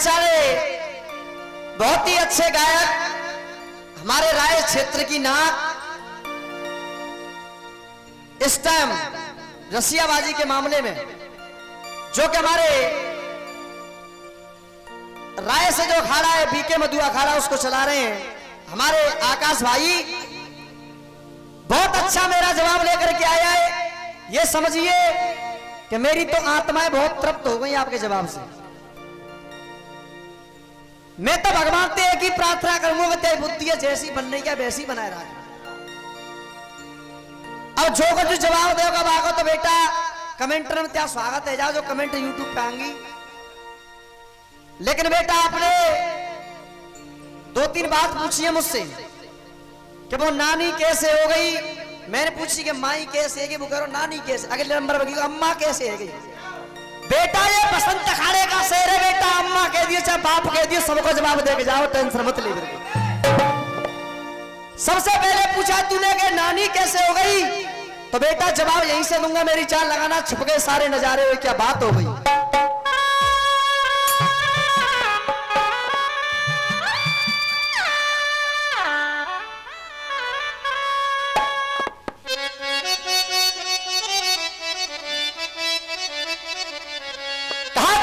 बेचारे बहुत ही अच्छे गायक हमारे राय क्षेत्र की नाक इस टाइम रसियाबाजी के मामले में जो कि हमारे राय से जो अखाड़ा है बीके मधु अखाड़ा उसको चला रहे हैं हमारे आकाश भाई बहुत अच्छा मेरा जवाब लेकर के आया है। ये समझिए कि मेरी तो आत्माएं बहुत तृप्त हो गई आपके जवाब से। मैं तो भगवान से एक ही प्रार्थना करूंगा तेरी बुद्धि जैसी बनने क्या वैसी बनाए रहा। अब जो कुछ जवाब देगा बागो तो बेटा कमेंटर में क्या स्वागत है। जाओ जो कमेंट यूट्यूब पे आएंगी। लेकिन बेटा आपने 2-3 बात पूछी है मुझसे कि वो नानी कैसे हो गई। मैंने पूछी कि माई कैसे है वो करो नानी कैसे। अगले नंबर पर अम्मा कैसे है गई। बेटा ये बसंत अखाड़े का शेर है बेटा। अम्मा कह दिए चाहे बाप कह दिए सबको जवाब दे के जाओ टेंशन मत ले। सबसे पहले पूछा तूने कि नानी कैसे हो गई तो बेटा जवाब यहीं से दूंगा। मेरी चाल लगाना छुप गए सारे नजारे हुए क्या बात हो गई।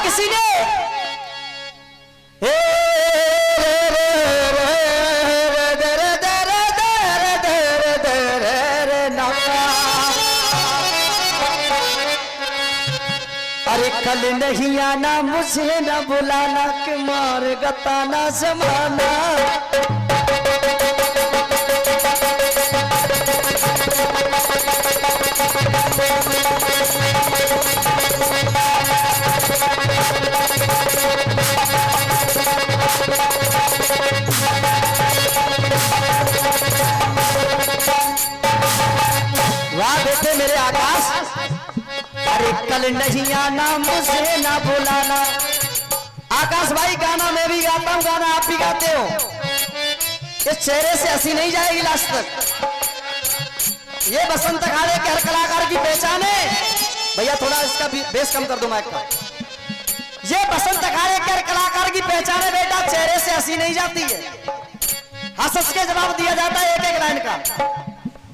किसी ने अरे कल नहीं आना मुझे न बुलाना कि मार गताना जमाना। वाह बेटे मेरे आकाश। अरे कल नहीं आना मुझे ना बुलाना। आकाश भाई गाना मैं भी गाता हूँ गाना आप भी गाते हो। इस चेहरे से हंसी नहीं जाएगी लास्ट तक। ये बसंत अखाड़े के हर कलाकार की पहचान है। भैया थोड़ा इसका बेस कम कर दो माइक का। ये बसंत अखाड़े के हर कलाकार की पहचान है बेटा। चेहरे से हंसी नहीं जाती है हंस के जवाब दिया जाता है एक एक लाइन का।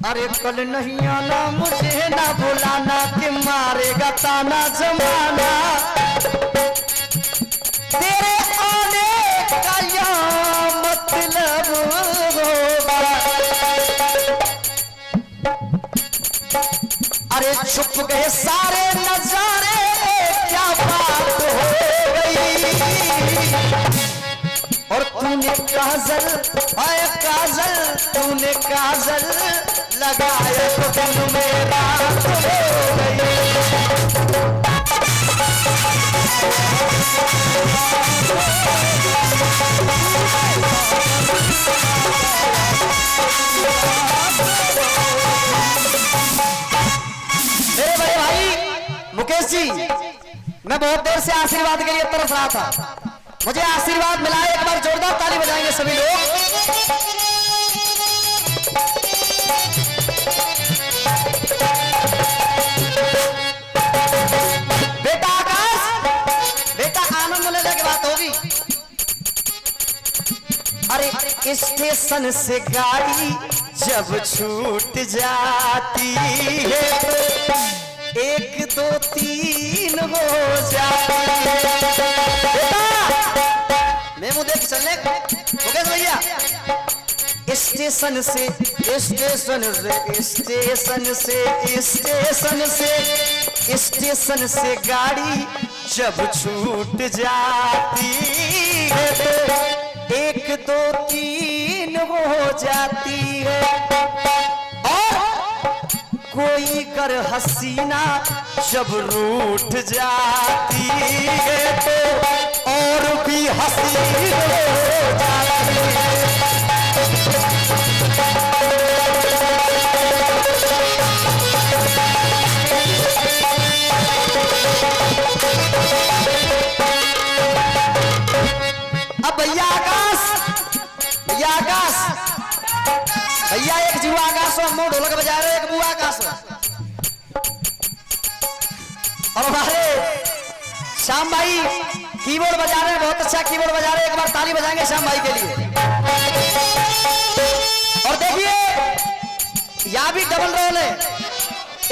अरे कल नहीं आना मुझे ना बुलाना कि मारेगा ताना जमाना। तेरे आने का या मतलब होगा। अरे छुप गए सारे नजारे क्या बात हो गई। और तूने काजल आए काजल तूने काजल लगाए तो दिन मेरा हो गई। मेरे बड़े भाई मुकेश जी मैं बहुत देर से आशीर्वाद के लिए तरस रहा था। मुझे आशीर्वाद मिला है। एक बार जोरदार ताली बजाएंगे सभी लोग। बेटा आकाश बेटा आनंद लेने की बात होगी। अरे स्टेशन से गाड़ी जब छूट जाती है 1 2 3 हो जाती है। मैं मुझे चलने मुकेश भैया स्टेशन से स्टेशन से स्टेशन से स्टेशन से स्टेशन से गाड़ी जब छूट जाती है 1 2 3 हो जाती है। और कोई कर हसीना जब रूठ जाती है तो और भी हसीन हो जाती है। अब भैया आकाश भैया एक जुआ आकाश हम ढोलक बजा रहे एक बुआ आकाश और हमारे श्याम भाई कीबोर्ड बजा रहे हैं, बहुत अच्छा कीबोर्ड बजा रहे हैं, एक बार ताली बजाएंगे श्याम भाई के लिए। और देखिए यहाँ भी डबल रोल है,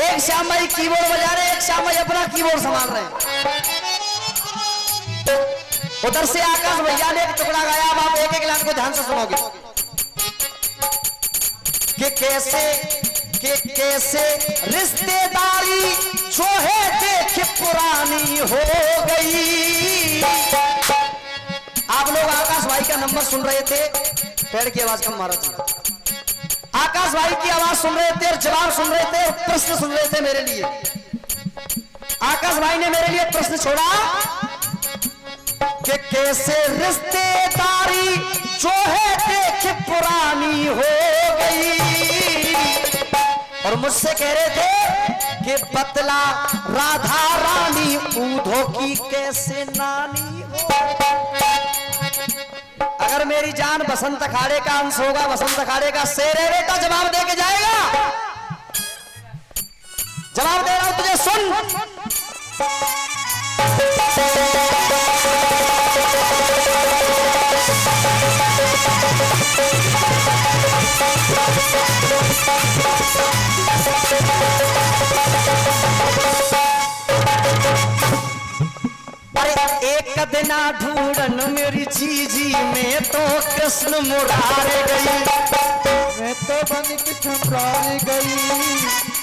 एक श्याम भाई कीबोर्ड बजा रहे हैं, एक श्याम भाई अपना कीबोर्ड संभाल रहे हैं। उधर से आकाश भैया ने एक टुकड़ा गाया, अब आप एक एक लाइन को ध्यान से सुनोगे कि कैसे रिश्तेदारी जो है देख पुरानी हो गई। आप लोग आकाश भाई का नंबर सुन रहे थे, पेड़ की आवाज कम मारा थी, आकाश भाई की आवाज सुन रहे थे और जवाब सुन रहे थे और प्रश्न सुन रहे थे मेरे लिए। आकाश भाई ने मेरे लिए प्रश्न छोड़ा कि कैसे रिश्तेदारी जो है देख पुरानी हो गई, और मुझसे कह रहे थे कि बतला राधा रानी ऊधो की कैसे नानी हो। अगर मेरी जान बसंत अखाड़े का अंश होगा, बसंत अखाड़े का शेर है बेटा, जवाब दे के जाएगा। जवाब दे रहा हूं तुझे, सुन। अरे एक दिना ढूंढन मेरी जीजी में तो कृष्ण मुरारे गई, मैं तो बन कृष्ण मुरारे गई,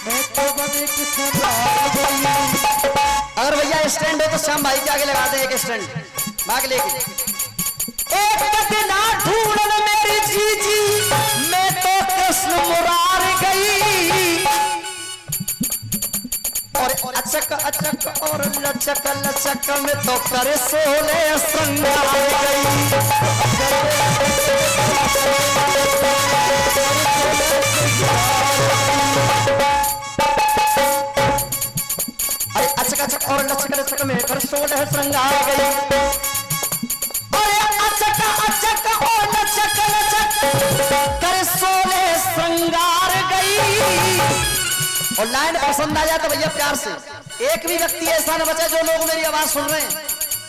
मैं तो बन कृष्ण मुरारे गई। अगर भैया स्टैंड हो तो श्याम भाई के आगे लगाते हैं एक स्टैंड भाग लेके। एक दिना ढूंढन मेरी जीजी मैं तो कृष्ण मुरार गई, और अचक अचक और लचक लचक में तो करे सोले श्रृंगार गई। अरे अचक अचक और लचक लचक में कर सोले श्रृंगार गई, अरे अचक अचक और लचक लचक कर सोले श्रृंगार गई। और लाइन पसंद आ जाए तो भैया प्यार से, एक भी व्यक्ति ऐसा न बचे जो लोग मेरी आवाज सुन रहे हैं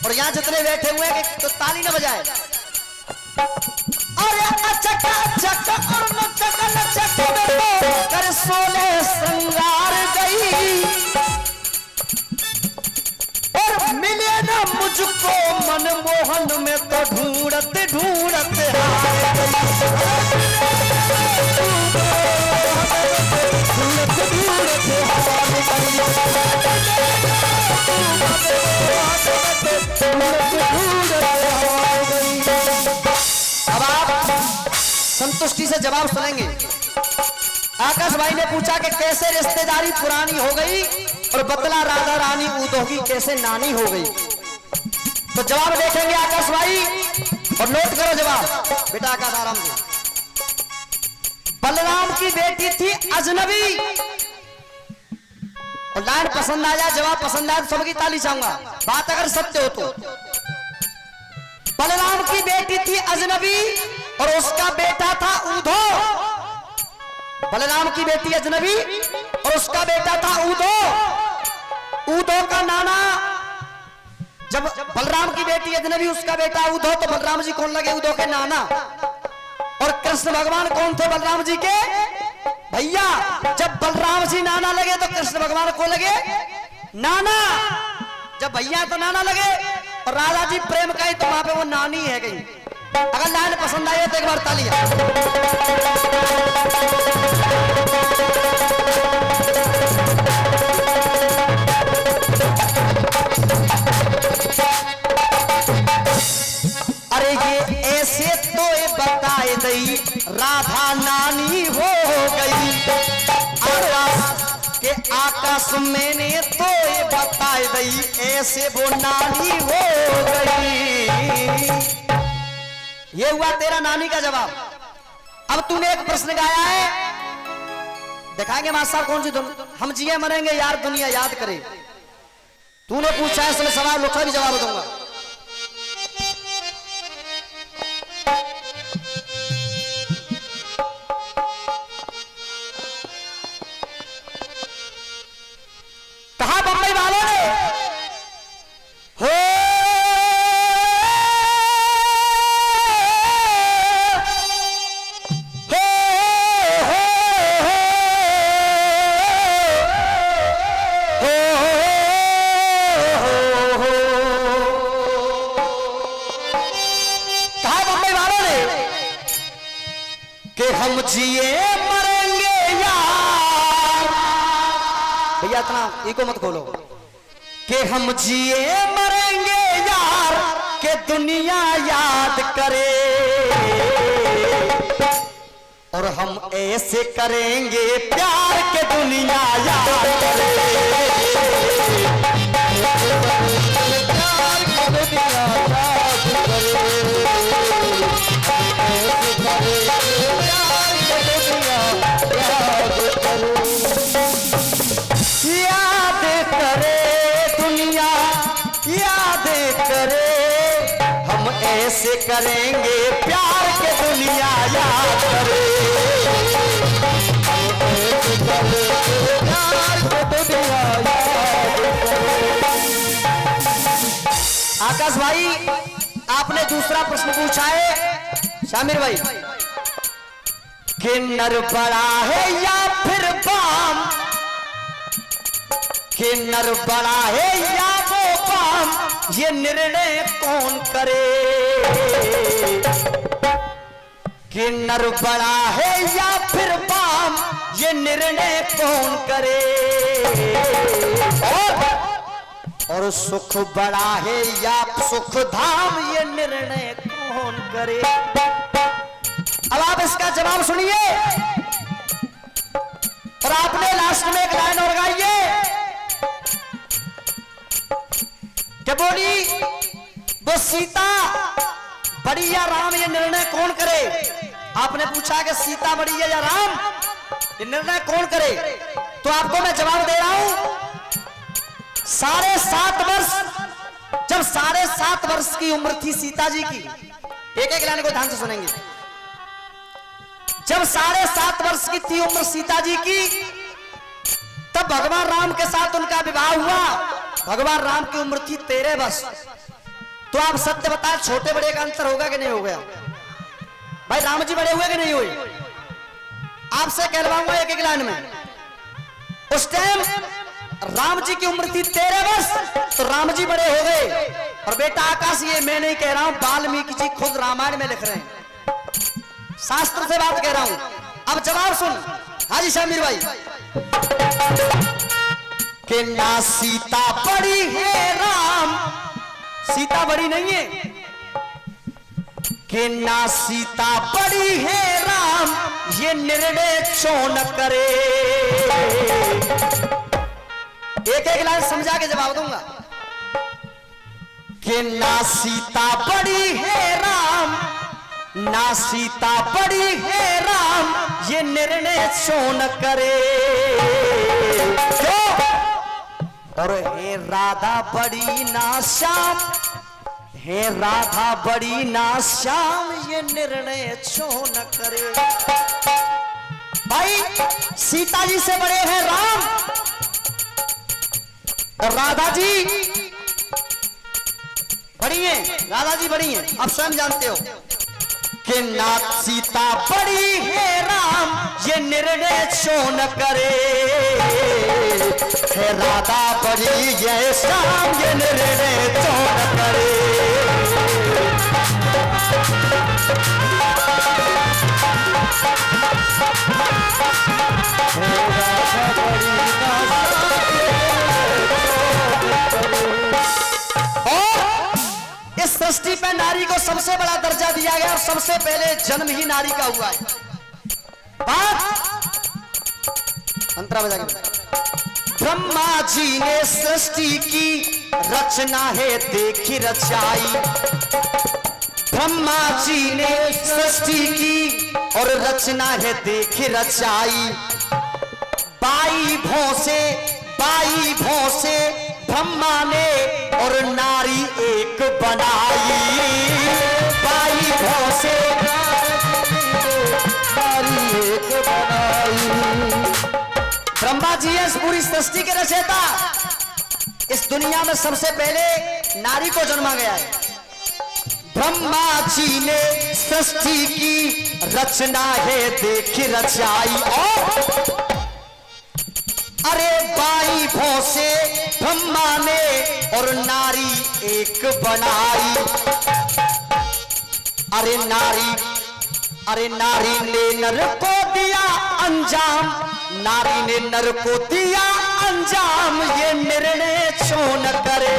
और यहाँ जितने बैठे हुए हैं तो ताली न बजाए। अरे अचक अचक और लचक लचक में तो कर सोले श्रृंगार गई, और मिले न मुझको मनमोहन में तो ढूंढते ढूंढते अब आप संतुष्टि से जवाब सुनेंगे। आकाश भाई ने पूछा कि कैसे रिश्तेदारी पुरानी हो गई, और बतला राधा रानी ऊधो की कैसे नानी हो गई। तो जवाब देखेंगे आकाश भाई, और नोट करो जवाब बेटा आकाश आराम से। बलराम की बेटी थी अजनबी, और लाइन पसंद आ जाए, जवाब पसंद आए तो सबकी ताली चाहूंगा, बात अगर सत्य हो तो। बलराम की बेटी थी अजनबी और उसका बेटा था ऊधो। बलराम की बेटी अजनबी और उसका बेटा था ऊधो। ऊधो का नाना, जब बलराम की बेटी अजनबी उसका बेटा ऊधो, तो बलराम जी कौन लगे? ऊधो के नाना। और कृष्ण भगवान कौन थे? बलराम जी के भैया। जब बलराम जी नाना लगे तो कृष्ण भगवान को लगे नाना। जब भैया तो नाना लगे, और राधा जी प्रेम का ही तो वहां पे वो नानी है गई। अगर लाइन पसंद आई तो एक बार तालियां। अरे ये ऐसे तो बताए दई राधा नानी हो गई, के आकाश मैंने तो बताए दई ऐसे वो नानी हो गई। ये हुआ तेरा नानी का जवाब। अब तूने एक प्रश्न गाया है, दिखाएंगे मास्टर कौन सी धुन। हम जिए मरेंगे यार दुनिया याद करे। तूने पूछा है इसमें सवाल उठा भी जवाब दूंगा। कहा बम्बई वालों ने हो भैया इतना इको मत खोलो कि हम जिए मरेंगे यार के दुनिया याद करे और हम ऐसे करेंगे प्यार के दुनिया याद करे। प्यार की दुनिया याद करे, प्यार की दुनिया याद करे, याद करे दुनिया याद करे हम ऐसे करेंगे प्यार के दुनिया याद करे। प्यार की दुनिया याद करे। आकाश भाई आपने दूसरा प्रश्न पूछा है शामिर भाई कि नर बड़ा है या फिर बाम, कि नर बड़ा है या वो बाम ये निर्णय कौन करे। कि नर बड़ा है या फिर बाम ये निर्णय कौन करे। और सुख बड़ा है या सुख धाम ये निर्णय कौन करे। अब आप इसका जवाब सुनिए और आपने लास्ट में एक लाइन और गाइए क्या बोली वो सीता बड़ी या राम ये निर्णय कौन करे। आपने पूछा कि सीता बड़ी है या राम ये निर्णय कौन करे। तो आपको मैं जवाब दे रहा हूं 7.5 वर्ष, जब 7.5 वर्ष की उम्र थी सीता जी की, एक एक लाइन को ध्यान से सुनेंगे। जब 7.5 वर्ष की थी उम्र सीता जी की तब भगवान राम के साथ उनका विवाह हुआ। भगवान राम की उम्र थी 13 वर्ष। तो आप सत्य बताएं छोटे बड़े का अंतर होगा कि नहीं हो गया। भाई राम जी बड़े हुए कि नहीं हुए। आपसे कहलवाऊंगा एक एक लाइन में। उस टाइम राम जी की उम्र थी 13 वर्ष तो राम जी बड़े हो गए। और बेटा आकाश ये मैं नहीं कह रहा हूं, वाल्मीकि जी खुद रामायण में लिख रहे हैं, शास्त्र से बात कह रहा हूं। अब जवाब सुन हाजी शामिर भाई कि ना सीता बड़ी है राम, सीता बड़ी नहीं है कि ना सीता बड़ी है राम ये निर्णय चौन करे। एक एक लाइन समझा के जवाब दूंगा कि ना सीता बड़ी है राम, ना सीता बड़ी है राम ये निर्णय चौन करे। क्यों? और हे राधा बड़ी ना श्याम, हे राधा बड़ी ना श्याम ये निर्णय चौन करे। भाई सीता जी से बड़े हैं राम और राधा जी बड़ी हैं, राधा जी बड़ी हैं। आप स्वयं जानते हो कि ना सीता बड़ी है राम ये निर्णय चौन करे। है राधा बड़ी ये श्याम ये निर्णय चौन करे। इस सृष्टि पे नारी को सबसे बड़ा दर्जा दिया गया और सबसे पहले जन्म ही नारी का हुआ है। बात अंतरा बजा के ब्रह्मा जी ने सृष्टि की रचना है देखी रचाई। ब्रह्मा जी ने सृष्टि की और रचना है देखी रचाई। बाई भौं से ब्रह्मा ने और नारी एक बनाई। बाई भौं से नारी एक बनाई। ब्रह्मा जी है इस पूरी सृष्टि के रचयिता। इस दुनिया में सबसे पहले नारी को जन्मा गया है। ब्रह्मा जी ने सृष्टि की रचना है देखी रचाई। और अरे बाई भौं से ब्रह्मा ने और नारी एक बनाई। अरे नारी ने नर को दिया अंजाम, नारी ने नर को दिया अंजाम ये निर्णय क्यों न करे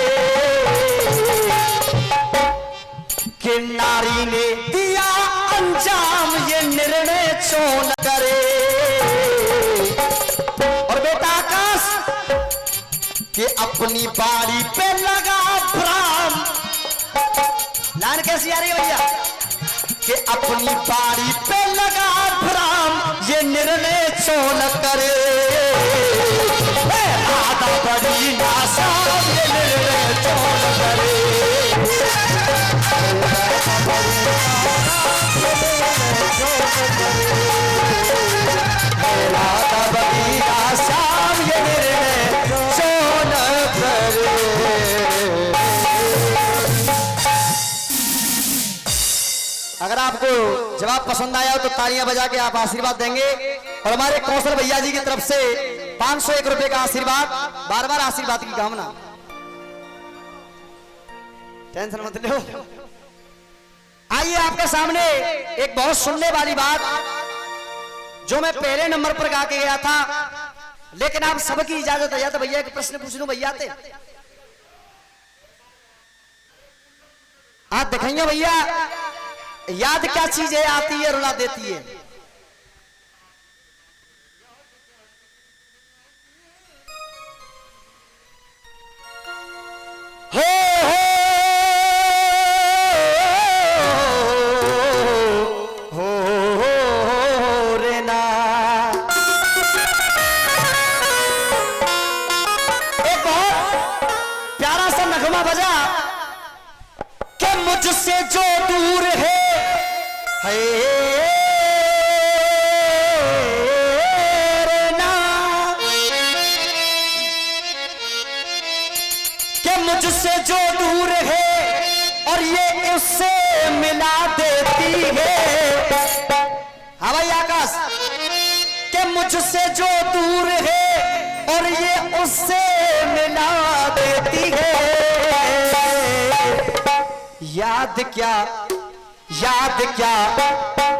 कि नारी ने दिया अंजाम ये निर्णय क्यों न करे। और बेटा आकाश कि अपनी बारी पे लगा भ्राम, लाइन कैसी आ रही है भैया, कि अपनी बारी पे लगा भ्राम ये निर्णय क्यों न करे। आधा बड़ी नासाब ये निर्णय क्यों न करे। आधा बड़ी नासाब ये निर्णय क्यों न करे। अगर आपको जवाब पसंद आया हो तो तालियां बजा के आप आशीर्वाद देंगे। और हमारे कौशल भैया जी की तरफ से 501 रुपए का आशीर्वाद, बार बार आशीर्वाद की कामना। टेंशन मत लो। आइए आपके सामने एक बहुत सुनने वाली बात जो मैं पहले नंबर पर गा के गया था, लेकिन आप सबकी इजाजत है तो भैया एक प्रश्न पूछ लूं। भैया आते आप दिखाइए भैया, याद क्या चीज है आती है रुला देती है। हो रे ना। एक बहुत प्यारा सा नगमा बजा कि मुझसे जो दूर है ना, कि मुझसे जो दूर है और ये उससे मिला देती है। हाँ भाई आकाश, कि मुझसे जो दूर है और ये उससे मिला देती है। याद क्या याद क्या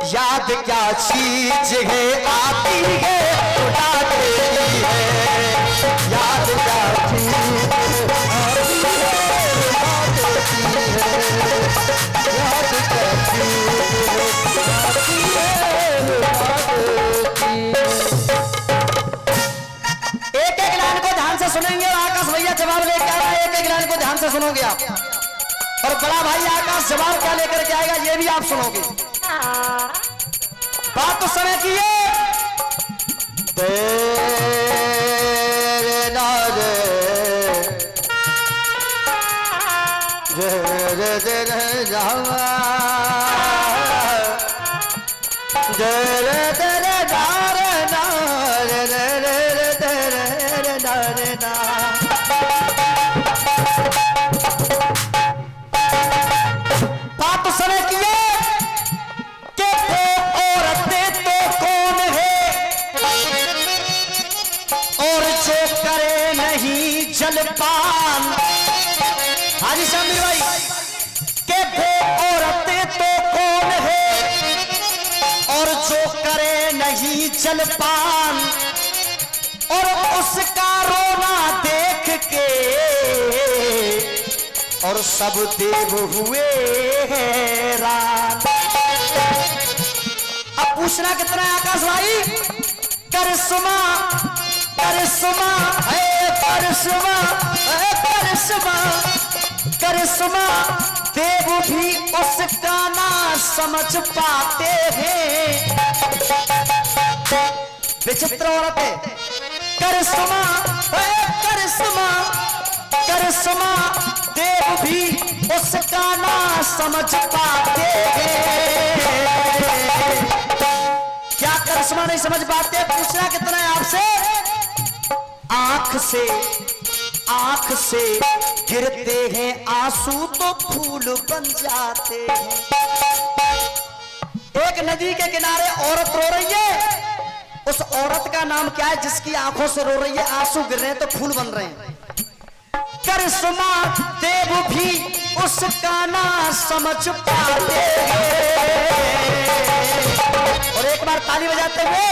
याद क्या चीज है आती है उड़ा देती है। याद क्या चीज आती है उड़ा देती है। याद क्या चीज आती है उड़ा देती है। एक एक लाइन को ध्यान से सुनेंगे और आकाश भैया जवाब लेके आ रहा है। एक एक लाइन को ध्यान से सुनोगे आप, और बड़ा भाई आकाश जवाब क्या लेकर के आएगा ये भी आप सुनोगे। बात तो समय की है। तेरे नारे तेरे जावा तेरे तेरे नारे नारे तेरे तेरे नारे ना। बात तो समय की है कि वो औरतें तो कौन है और जो करे नहीं जलपान। हाजी शामिल भाई, कि वो औरतें तो कौन है और जो करे नहीं जलपान, और उसका रोना देख के और सब देव हुए हैरान। अब पूछना कितना है आकाश भाई? करिश्मा करिश्मा है करिश्मा है करिश्मा। करिश्मा देव भी उसका ना समझ पाते हैं। विचित्र औरत है करिश्मा है करिश्मा। करिश्मा देव भी उसका ना समझ पाते हैं। क्या करिश्मा नहीं समझ पाते? पूछना कितना है आपसे? आंख से गिरते हैं आंसू तो फूल बन जाते हैं। एक नदी के किनारे औरत रो रही है। उस औरत का नाम क्या है जिसकी आंखों से रो रही है, आंसू गिर रहे हैं तो फूल बन रहे हैं? करिश्मा देव भी उसका ना समझ पाते हैं। और एक बार ताली बजाते हुए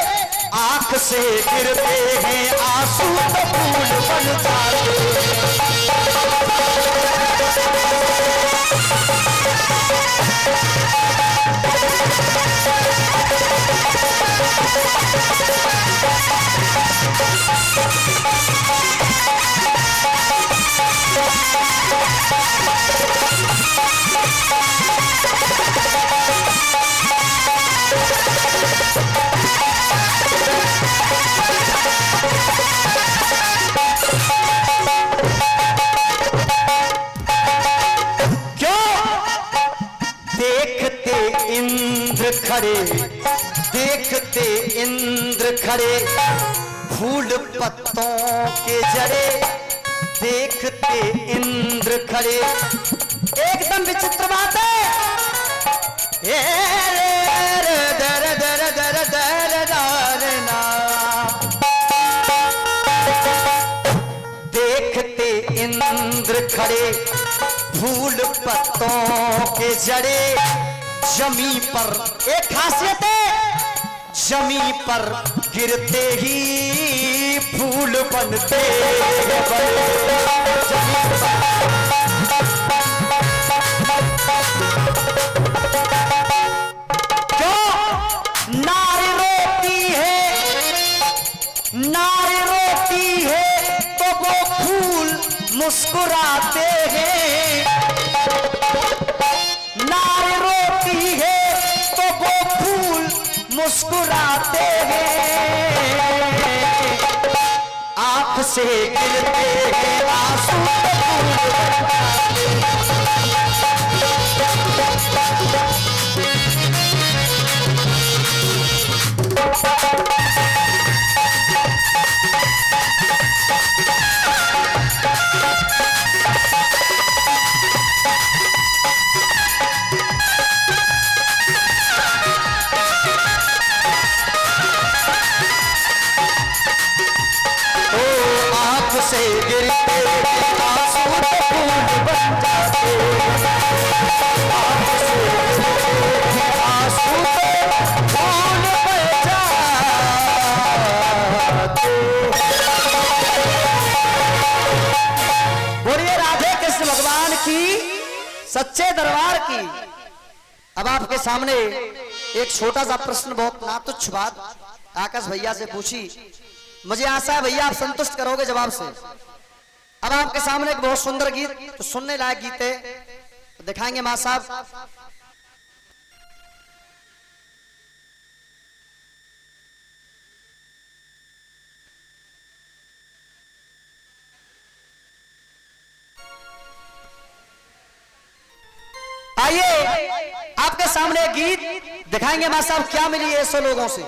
आंख से गिरते हैं आंसू तो फूल बन जाते। खड़े देखते इंद्र खड़े फूल पत्तों के जड़े देखते इंद्र खड़े। एकदम विचित्र बात है। दर दर दर दर दर ना। देखते इंद्र खड़े फूल पत्तों के जड़े। जमी पर एक खासियत है, जमी पर गिरते ही फूल बनते हैं बड़े। क्यों नारी रोती है तो वो फूल मुस्कुराते हैं। नारी रोती है तो वो फूल मुस्कुराते हैं। आंख से गिरते हैं आंसू तो फूल बरसाते हैं। से गिरते आंसू तो फूल बन जाते। आंसू तो फूल बन जाते। बोलिए राधे कृष्ण भगवान की, सच्चे दरबार की। अब आपके सामने एक छोटा सा प्रश्न, बहुत नातुच्छ बात आकाश भैया से पूछी। मुझे आशा है भैया आप संतुष्ट करोगे जवाब से। अब आपके सामने एक बहुत सुंदर गीत, तो सुनने लायक गीत है, तो दिखाएंगे मां साहब। आइए आपके सामने एक गीत दिखाएंगे मां साहब, क्या मिली है ऐसे लोगों से।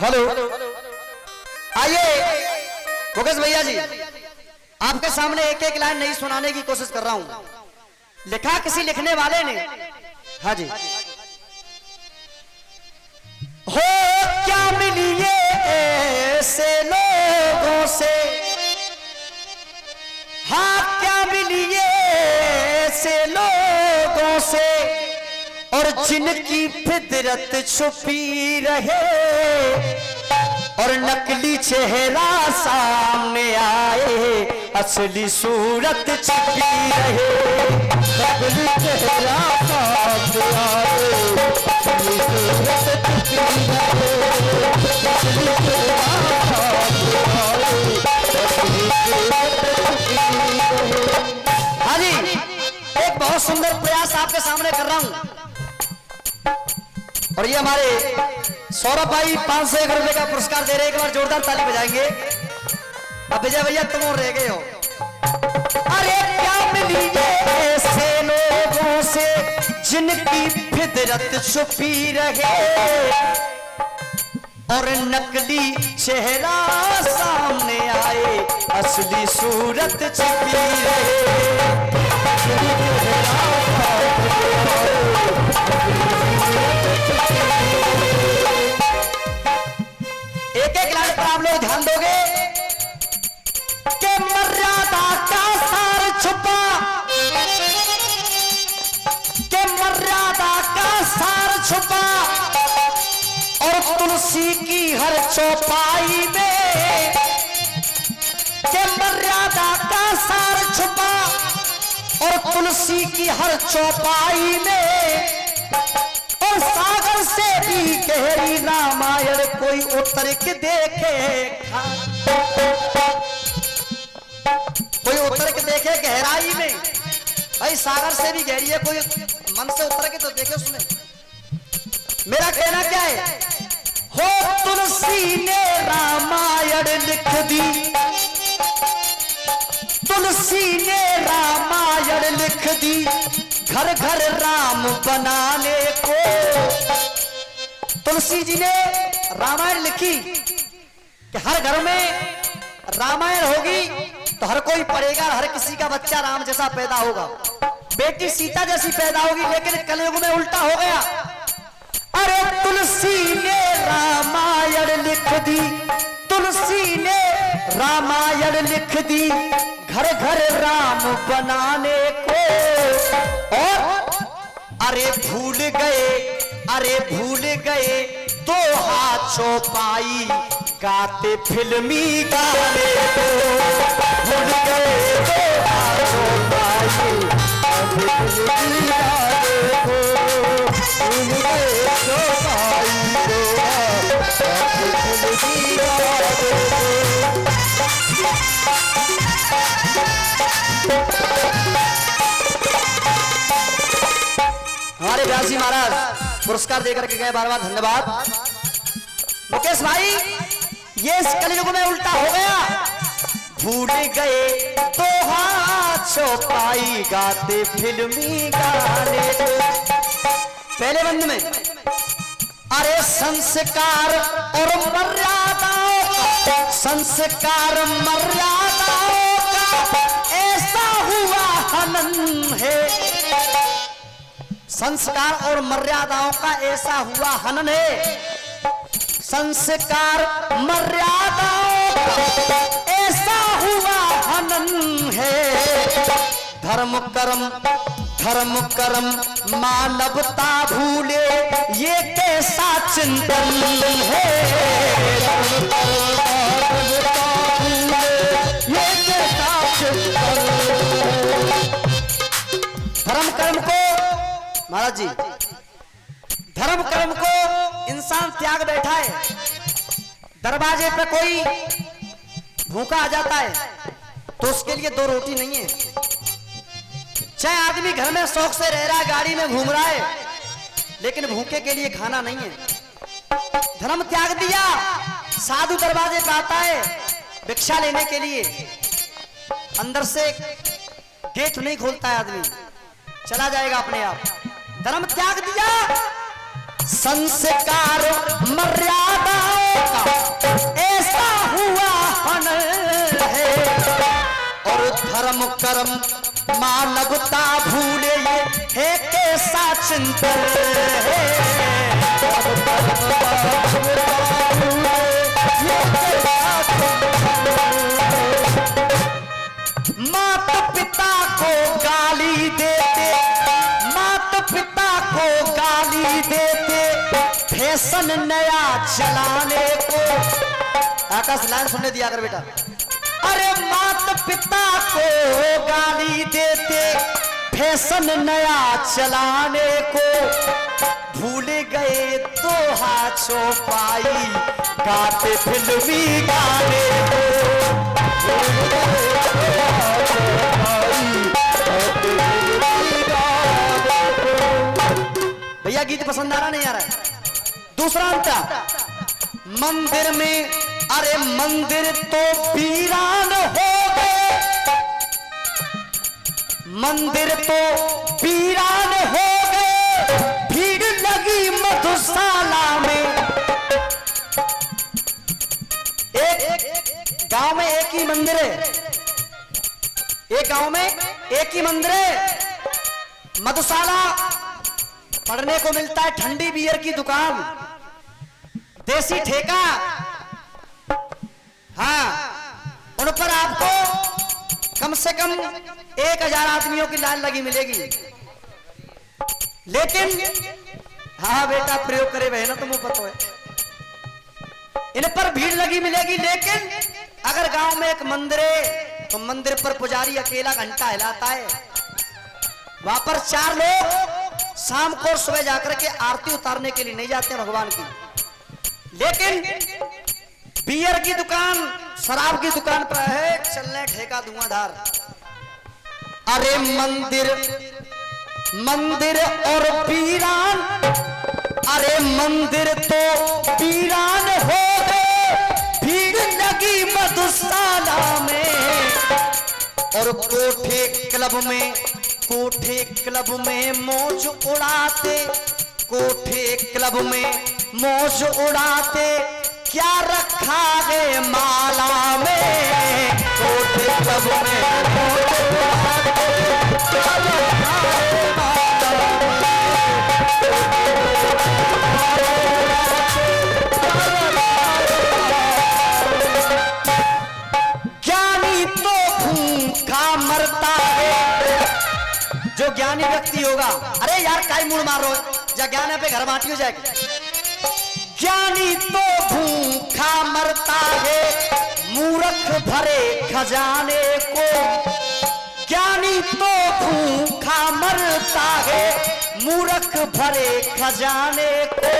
हेलो, आइए मुकेश भैया जी, आपके सामने एक एक लाइन नहीं सुनाने की कोशिश कर रहा हूं। लिखा किसी लिखने वाले ने, हाँ जी। हो क्या मिलिए ऐसे लोगों से, हाँ क्या मिलिए ऐसे लोगों से, और जिनकी फितरत छुपी रहे, और नकली चेहरा सामने आए, असली सूरत छिपी रहे। नकली चेहरा सामने आए, असली सूरत छिपी रहे। नकली चेहरा सामने आए, असली सूरत छिपी रहे। हाँ जी, एक बहुत सुंदर प्रयास आपके सामने कर रहा हूं, और ये हमारे सौरभ भाई 501 रुपए का पुरस्कार दे रहे हैं। एक बार जोरदार ताली बजाएंगे। अब विजय भैया तुम और रह गए हो। अरे क्या मिली ऐसे लोगों से, जिनकी फितरत छुपी रहे, और नकली चेहरा सामने आए, असली सूरत छिपी रहे। छुपा और तुलसी की हर चौपाई में, के मर्यादा का सार छुपा और तुलसी की हर चौपाई में, और सागर से भी गहरी रामायण कोई उतर के देखे, कोई उतर के देखे गहराई में। भाई सागर से भी गहरी है, कोई मन से उतर के तो देखे उसमें। मेरा कहना क्या है, हो तुलसी ने रामायण लिख दी, तुलसी ने रामायण लिख दी, घर घर राम बनाने को। तुलसी जी ने रामायण लिखी कि हर घर में रामायण होगी तो हर कोई पढ़ेगा, हर किसी का बच्चा राम जैसा पैदा होगा, बेटी सीता जैसी पैदा होगी। लेकिन कलयुग में उल्टा हो गया। अरे तुलसी ने रामायण लिख दी, तुलसी ने रामायण लिख दी, घर घर राम बनाने को। और अरे भूल गए, अरे भूल गए दो हाथ चौपाई गाते फिल्मी गाने को। भूल गए दो हाथ चौपाई गाते फिल्मी गाने को। भूल गए दो भाई दो हाथ गाते फिल्मी गाने को। हमारे व्यासी महाराज पुरस्कार देकर के गए, बार बार धन्यवाद। मुकेश भाई, ये इस कलयुग में उल्टा हो गया। भूल गए तो हाथ चौपाई गाते फिल्मी गाने को। पहले बंद में अरे संस्कार और मर्यादाओं का, संस्कार मर्यादाओं का ऐसा हुआ हनन है, संस्कार और मर्यादाओं का ऐसा हुआ हनन है। संस्कार मर्यादाओं का ऐसा हुआ हनन है। धर्म कर्म मानवता भूले ये कैसा चिंतन है। ये कैसा चिंतन। धर्म कर्म को महाराज जी, धर्म कर्म को इंसान त्याग बैठा है। दरवाजे पे कोई भूखा आ जाता है तो उसके लिए दो रोटी नहीं है। चाहे आदमी घर में शौक से रह रहा है, गाड़ी में घूम रहा है, लेकिन भूखे के लिए खाना नहीं है। धर्म त्याग दिया, साधु दरवाजे पे आता है भिक्षा लेने के लिए, अंदर से गेट नहीं खोलता है, आदमी चला जाएगा अपने आप। धर्म त्याग दिया। संस्कार मर्यादाओं का ऐसा हुआ हनन है। और धर्म कर्म मानवता भूले ये है कैसा चिंतन है। माता पिता को गाली देते, माता पिता को गाली देते, फैशन नया चलाने को। आकाश लाइन सुनने दिया कर बेटा। अरे माता पिता को गाली देते, फैशन नया चलाने को। भूल गए तो हाथ चौपाई गाते फिल्मी गाने को। भैया गीत पसंद आ रहा नहीं आ रहा है? दूसरा अंतर, मंदिर में अरे मंदिर तो वीरान हो गए, मंदिर तो वीरान हो गए। भीड़ लगी मधुशाला में। एक गांव में एक ही मंदिर है, एक गांव में एक ही मंदिर है। मधुशाला पढ़ने को मिलता है, ठंडी बियर की दुकान, देसी ठेका। हाँ, उन पर आपको कम से कम 1000 आदमियों की लाइन लगी मिलेगी। लेकिन हाँ बेटा प्रयोग करे बहना तो मुझे पता है। इन पर भीड़ लगी मिलेगी, लेकिन अगर गांव में एक मंदिर है तो मंदिर पर पुजारी अकेला घंटा हिलाता है। वहां पर 4 लोग शाम को सुबह जाकर के आरती उतारने के लिए नहीं जाते हैं भगवान की, लेकिन बियर की दुकान, शराब की दुकान पर है, चलने ठेका धुआंधार। अरे मंदिर मंदिर और वीरान, अरे मंदिर तो वीरान हो गए, भीड़ लगी मधुशाला में। और कोठे क्लब में मौज उड़ाते, कोठे क्लब में मौज उड़ाते, क्या रखा है माला में। कोठे क्लब में मौज उड़ाते, क्या रखा है माला में। ज्ञानी तो भूखा मरता है, जो ज्ञानी व्यक्ति होगा। अरे यार काई मुड़ मार रहे हो, जा ज्ञान पे घर बांटी हो जाएगी। ज्ञानी तो भूखा मरता है, मूर्ख भरे खजाने को। ज्ञानी तो भूखा मरता है, मूर्ख भरे खजाने को।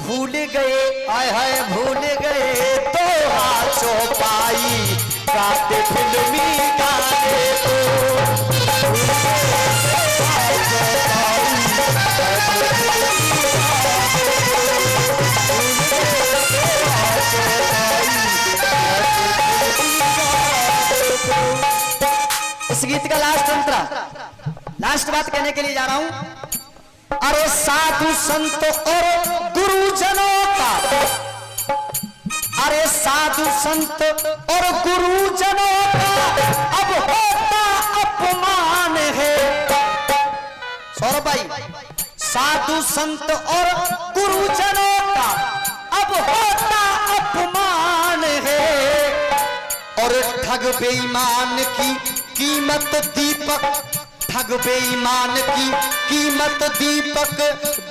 भूल गए आय हाय भूल गए तो चौपाई गाते फिल्मी गाने को। इस गीत का लास्ट अंतरा, लास्ट बात कहने के लिए जा रहा हूं। अरे साधु संत और गुरुजनों का, अरे साधु संत और गुरुजनों का अब होता अपमान है। सौरभ भाई, साधु संत और गुरुजनों का अब होता अपमान है। और ठग बेईमान की कीमत दीपक, ठग बेईमान की कीमत दीपक,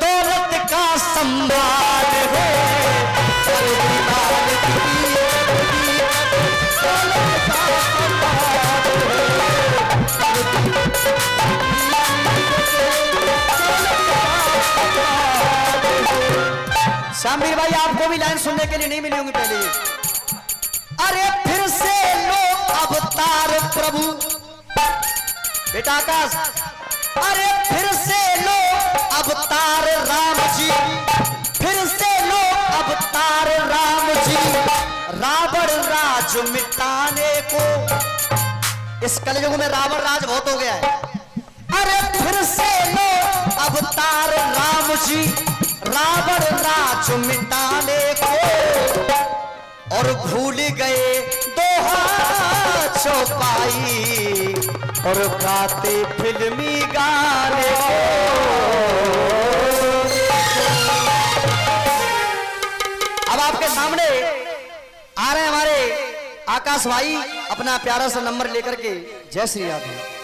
दौलत का सम्मान है। ठग बेईमान की कीमत दौलत का सम्मान है। शामिर भाई आपको भी लाइन सुनने के लिए नहीं मिली होंगी पहले। अरे फिर से लो अवतार प्रभु, बेटा आकाश, अरे फिर से लो अवतार राम जी, फिर से लो अवतार राम जी, रावण राज मिटाने को। इस कलयुग में रावण राज बहुत हो गया है। अरे फिर से लो अवतार राम जी, रावण राज मिटाने को। और भूल गए दोहा चौपाई, और गाते फिल्मी गाने को। अब आपके सामने आ रहे हैं हमारे आकाश भाई, अपना प्यारा सा नंबर लेकर के। जय श्री राधे।